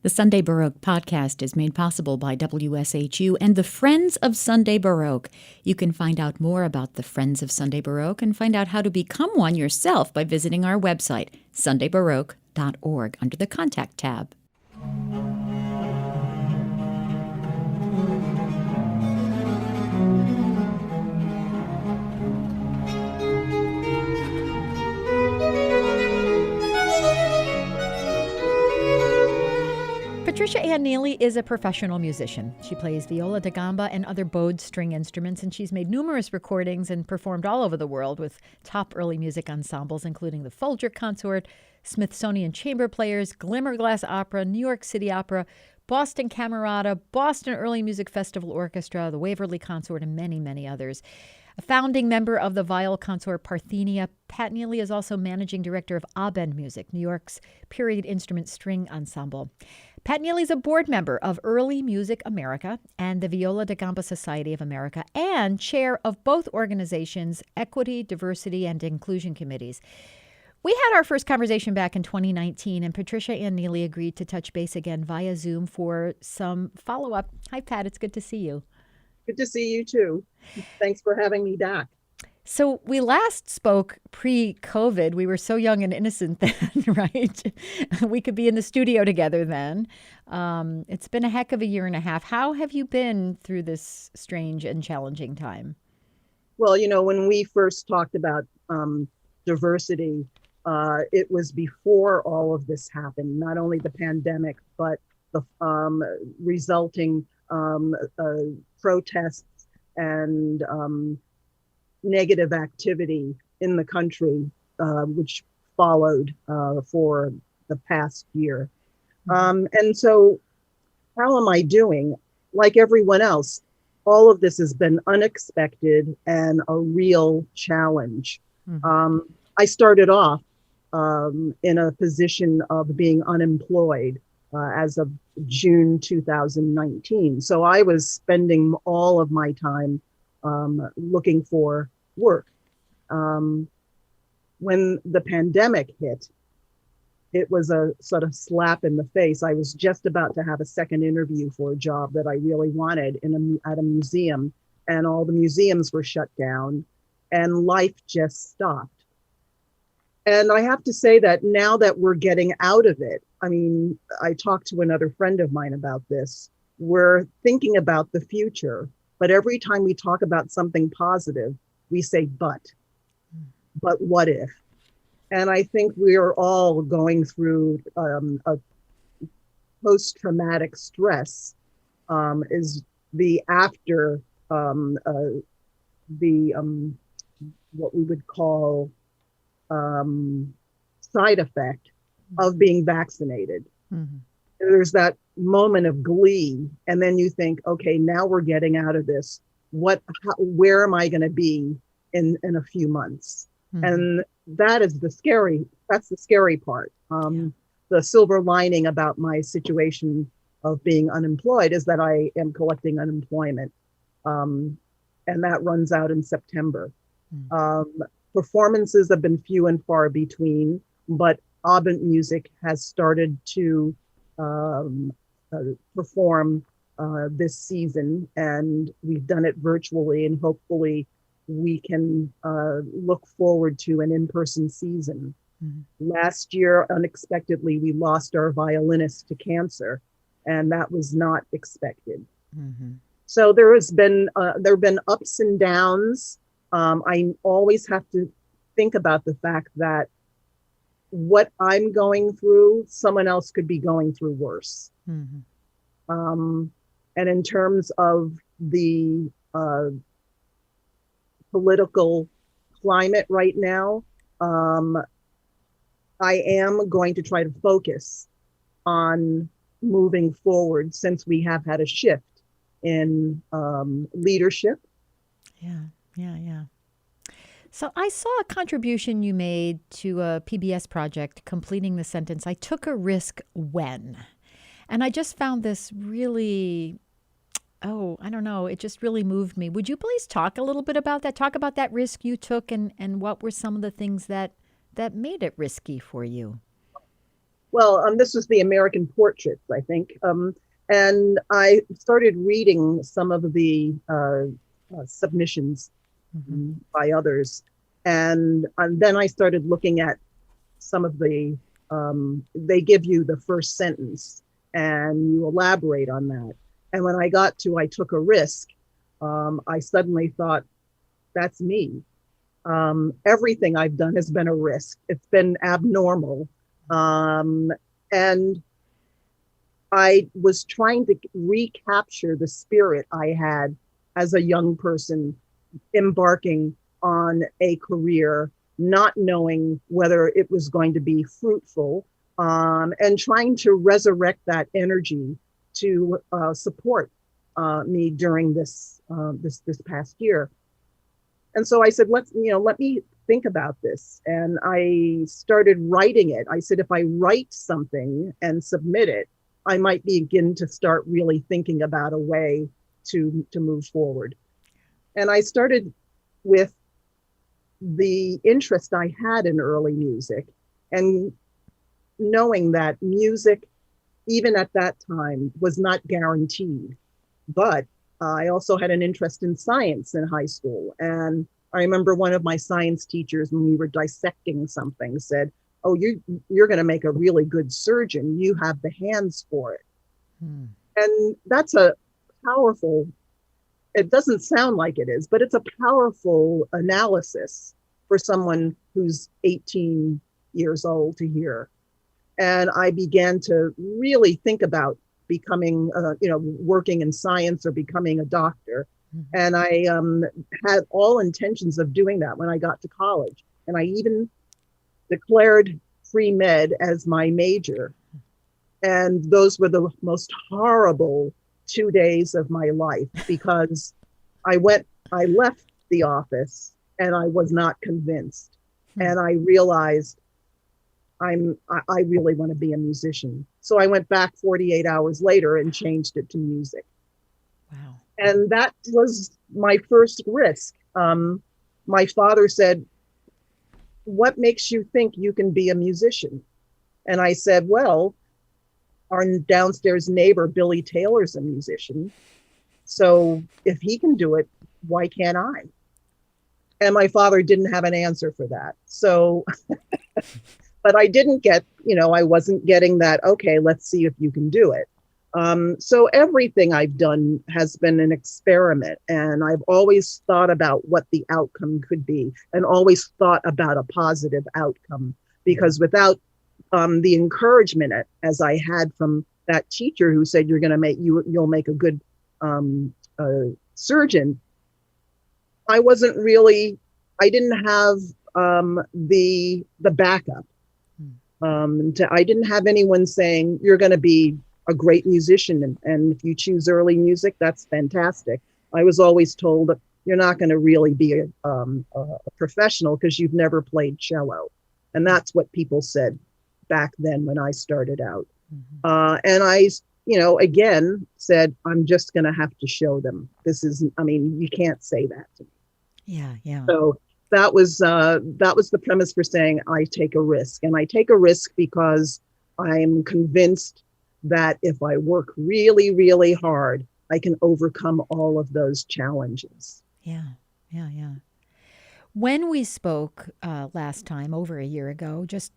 The Sunday Baroque podcast is made possible by WSHU and the Friends of Sunday Baroque. You can find out more about the Friends of Sunday Baroque and find out how to become one yourself by visiting our website, sundaybaroque.org, under the Contact tab. Patricia Ann Neely is a professional musician. She plays viola da gamba and other bowed string instruments, and she's made numerous recordings and performed all over the world with top early music ensembles, including the Folger Consort, Smithsonian Chamber Players, Glimmerglass Opera, New York City Opera, Boston Camerata, Boston Early Music Festival Orchestra, the Waverly Consort, and many, many others. A founding member of the viol consort Parthenia, Pat Neely is also managing director of Abend Music, New York's period instrument string ensemble. Pat Neely is a board member of Early Music America and the Viola da Gamba Society of America, and chair of both organizations' equity, diversity, and inclusion committees. We had our first conversation back in 2019, and Patricia Ann Neely agreed to touch base again via Zoom for some follow-up. Hi, Pat. It's good to see you. Good to see you, too. Thanks for having me back. So we last spoke pre-COVID. We were so young and innocent then, right? We could be in the studio together then. It's been a heck of a year and a half. How have you been through this strange and challenging time? Well, when we first talked about diversity, it was before all of this happened, not only the pandemic, but the resulting protests and negative activity in the country, which followed for the past year. And so how am I doing? Like everyone else, all of this has been unexpected and a real challenge. I started off in a position of being unemployed as of June 2019. So I was spending all of my time looking for work. When the pandemic hit, it was a sort of slap in the face. I was just about to have a second interview for a job that I really wanted at a museum, and all the museums were shut down and life just stopped. And I have to say that now that we're getting out of it, I talked to another friend of mine about this. We're thinking about the future, but every time we talk about something positive, we say, but what if? And I think we are all going through a post-traumatic stress, is the after what we would call side effect of being vaccinated. There's that moment of glee, and then you think, okay, now we're getting out of this. Where am I going to be in a few months? And that's the scary part. The silver lining about my situation of being unemployed is that I am collecting unemployment, and that runs out in September. Performances have been few and far between, but Abend Music has started to perform this season, and we've done it virtually, and hopefully we can look forward to an in-person season. Last year, unexpectedly, we lost our violinist to cancer, and that was not expected. So there have been ups and downs. I always have to think about the fact that what I'm going through, someone else could be going through worse. And in terms of the political climate right now, I am going to try to focus on moving forward, since we have had a shift in leadership. Yeah. So I saw a contribution you made to a PBS project, Completing the Sentence, I Took a Risk When. And I just found this really, I don't know, it just really moved me. Would you please talk a little bit about that? Talk about that risk you took, and what were some of the things that made it risky for you? Well, this was the American Portraits, I think. And I started reading some of the submissions by others. And then I started looking at some of they give you the first sentence and you elaborate on that. And when I got to I took a risk, I suddenly thought, that's me. Everything I've done has been a risk. It's been abnormal. And I was trying to recapture the spirit I had as a young person embarking on a career, not knowing whether it was going to be fruitful, and trying to resurrect that energy to support me during this past year. And so I said, let me think about this. And I started writing it. I said, if I write something and submit it, I might begin to start really thinking about a way to move forward. And I started with the interest I had in early music and knowing that music, even at that time, was not guaranteed. But I also had an interest in science in high school. And I remember one of my science teachers, when we were dissecting something, said, oh, you're going to make a really good surgeon. You have the hands for it. And that's a powerful, it doesn't sound like it is, but it's a powerful analysis for someone who's 18 years old to hear. And I began to really think about becoming, working in science or becoming a doctor. And I had all intentions of doing that when I got to college. And I even declared pre-med as my major. And those were the most horrible 2 days of my life, because I left the office and I was not convinced. And I realized I really want to be a musician. So I went back 48 hours later and changed it to music. Wow. And that was my first risk. My father said, what makes you think you can be a musician? And I said, well, our downstairs neighbor, Billy Taylor's a musician. So if he can do it, why can't I? And my father didn't have an answer for that. So, but I didn't get, I wasn't getting that, okay, let's see if you can do it. So everything I've done has been an experiment, and I've always thought about what the outcome could be, and always thought about a positive outcome, because without the encouragement as I had from that teacher who said, you'll make a good surgeon, I didn't have the backup. I didn't have anyone saying, you're going to be a great musician, and if you choose early music, that's fantastic. I was always told that you're not going to really be a professional because you've never played cello. And that's what people said back then when I started out. And I, again said, I'm just going to have to show them. You can't say that to me. Yeah. So that was the premise for saying I take a risk. And I take a risk because I'm convinced that if I work really, really hard, I can overcome all of those challenges. Yeah. When we spoke last time, over a year ago, just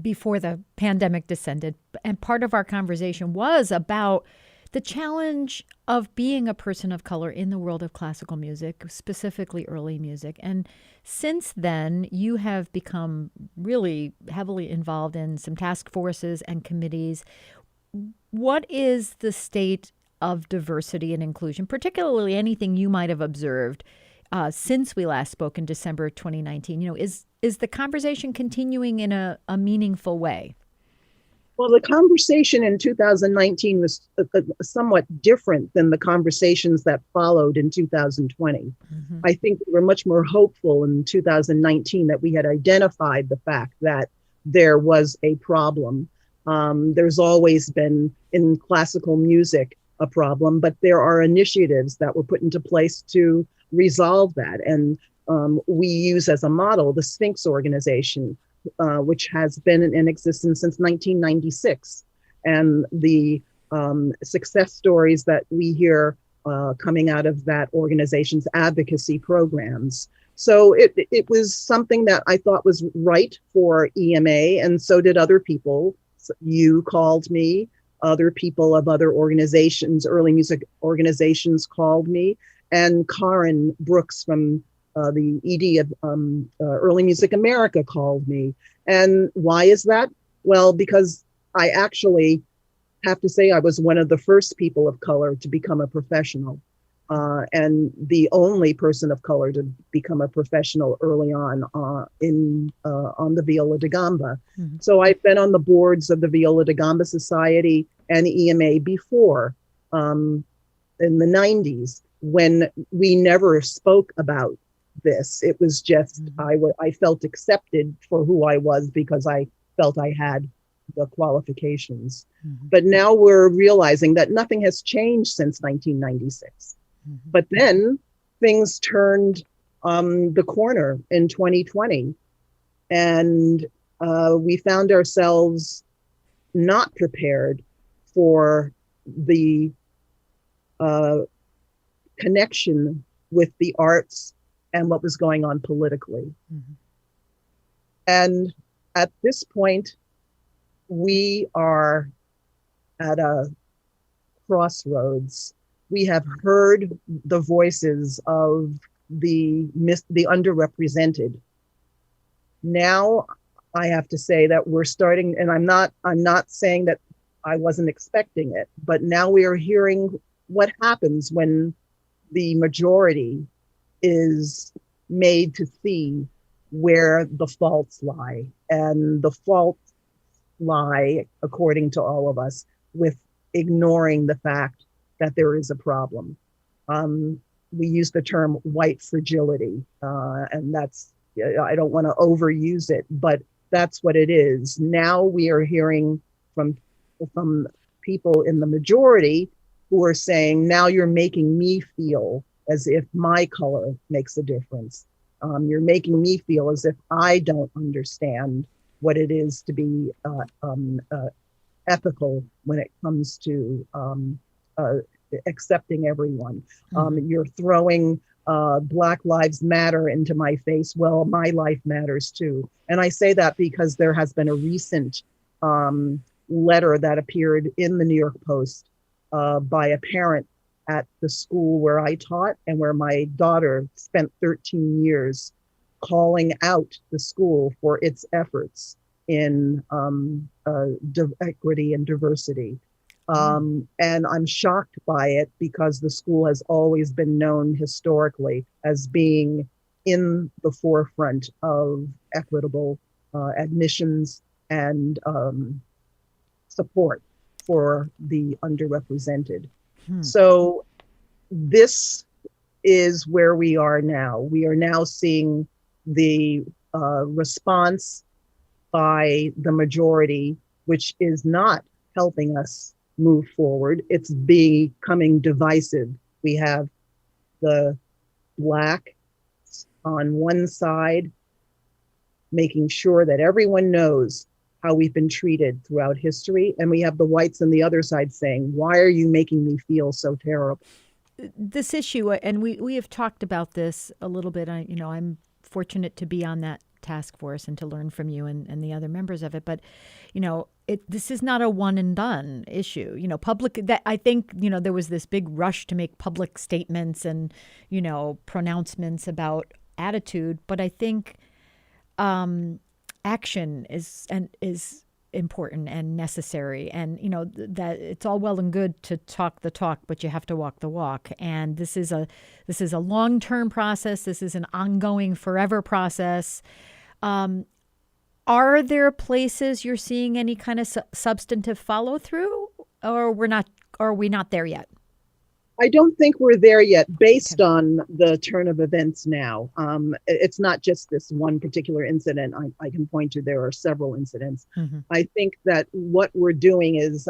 before the pandemic descended, and part of our conversation was about the challenge of being a person of color in the world of classical music, specifically early music. And since then, you have become really heavily involved in some task forces and committees. What is the state of diversity and inclusion, particularly anything you might have observed since we last spoke in December 2019? Is the conversation continuing in a meaningful way? Well, the conversation in 2019 was somewhat different than the conversations that followed in 2020. I think we were much more hopeful in 2019 that we had identified the fact that there was a problem. There's always been in classical music a problem, but there are initiatives that were put into place to resolve that. And we use as a model the Sphinx organization, which has been in existence since 1996. And the success stories that we hear coming out of that organization's advocacy programs. So it was something that I thought was right for EMA, and so did other people. You called me, other people of other organizations, early music organizations called me, and Karen Brooks from the ED of Early Music America called me. And why is that? Well, because I actually have to say I was one of the first people of color to become a professional, and the only person of color to become a professional early on the viola da gamba. Mm-hmm. So I've been on the boards of the Viola da Gamba Society and EMA before, in the 90s, when we never spoke about this. It was just, mm-hmm. I felt accepted for who I was because I felt I had the qualifications. Mm-hmm. But now we're realizing that nothing has changed since 1996. Mm-hmm. But then things turned the corner in 2020, and we found ourselves not prepared for the connection with the arts and what was going on politically. Mm-hmm. And at this point, we are at a crossroads. We have heard the voices of the underrepresented. Now I have to say that we're starting, and I'm not saying that I wasn't expecting it, but now we are hearing what happens when the majority is made to see where the faults lie. And the faults lie, according to all of us, with ignoring the fact that there is a problem. We use the term white fragility, and that's, I don't want to overuse it, but that's what it is. Now we are hearing from people in the majority who are saying, now you're making me feel as if my color makes a difference. You're making me feel as if I don't understand what it is to be ethical when it comes to accepting everyone. You're throwing Black Lives Matter into my face. Well, my life matters too. And I say that because there has been a recent letter that appeared in the New York Post by a parent at the school where I taught and where my daughter spent 13 years, calling out the school for its efforts in equity and diversity. And I'm shocked by it because the school has always been known historically as being in the forefront of equitable admissions and support for the underrepresented. So this is where we are now. We are now seeing the response by the majority, which is not helping us move forward. It's becoming divisive. We have the Black on one side, making sure that everyone knows how we've been treated throughout history. And we have the whites on the other side saying, why are you making me feel so terrible? This issue, and we have talked about this a little bit. I'm fortunate to be on that task force and to learn from you and the other members of it. But, this is not a one and done issue. I think, there was this big rush to make public statements and, pronouncements about attitude. But I think action is important and necessary, and that it's all well and good to talk the talk, but you have to walk the walk. And this is a long-term process. This is an ongoing, forever process. Are there places you're seeing any kind of substantive follow through, or are we not there yet? I don't think we're there yet, based on the turn of events now. It's not just this one particular incident. I can point to, there are several incidents. Mm-hmm. I think that what we're doing is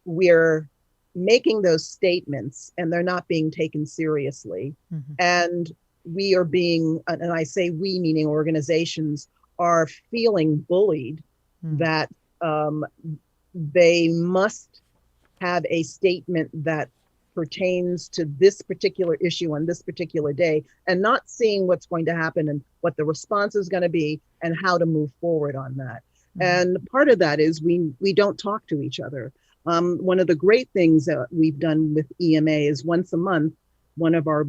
we're making those statements and they're not being taken seriously. Mm-hmm. And we are being, and I say we, meaning organizations, are feeling bullied, Mm. that um, they must have a statement that pertains to this particular issue on this particular day, and not seeing what's going to happen and what the response is going to be and how to move forward on that. Mm. And part of that is we don't talk to each other. One of the great things that we've done with EMA is once a month, one of our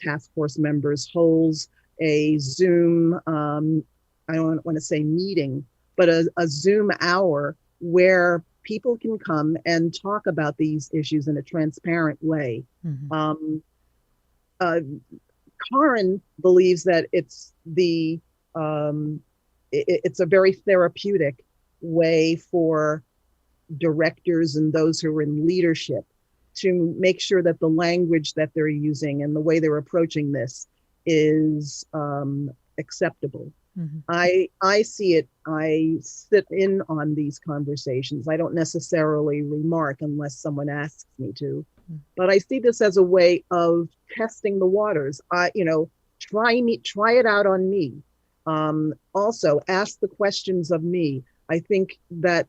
task force members holds a Zoom, I don't want to say meeting, but a Zoom hour where people can come and talk about these issues in a transparent way. Mhm. Um, uh, Karen believes that um, it's a very therapeutic way for directors and those who are in leadership to make sure that the language that they're using and the way they're approaching this is acceptable. Mhm. I see it. I sit in on these conversations. I don't necessarily remark unless someone asks me to, Mm. but I see this as a way of testing the waters. Try it out on me. Also, ask the questions of me. I think that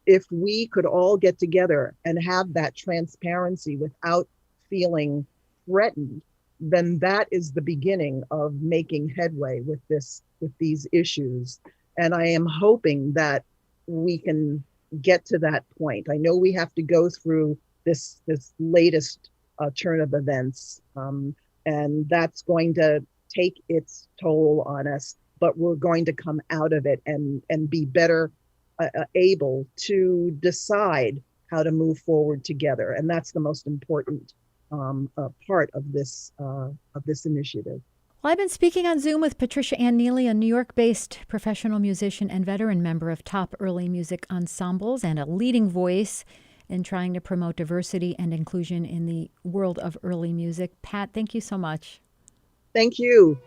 if we could all get together and have that transparency without feeling threatened, then that is the beginning of making headway with these issues. And I am hoping that we can get to that point. I know we have to go through this latest turn of events, and that's going to take its toll on us. But we're going to come out of it and be better able to decide how to move forward together, and that's the most important part of this initiative. Well, I've been speaking on Zoom with Patricia Ann Neely, a New York based professional musician and veteran member of top early music ensembles and a leading voice in trying to promote diversity and inclusion in the world of early music. Pat, thank you so much. Thank you.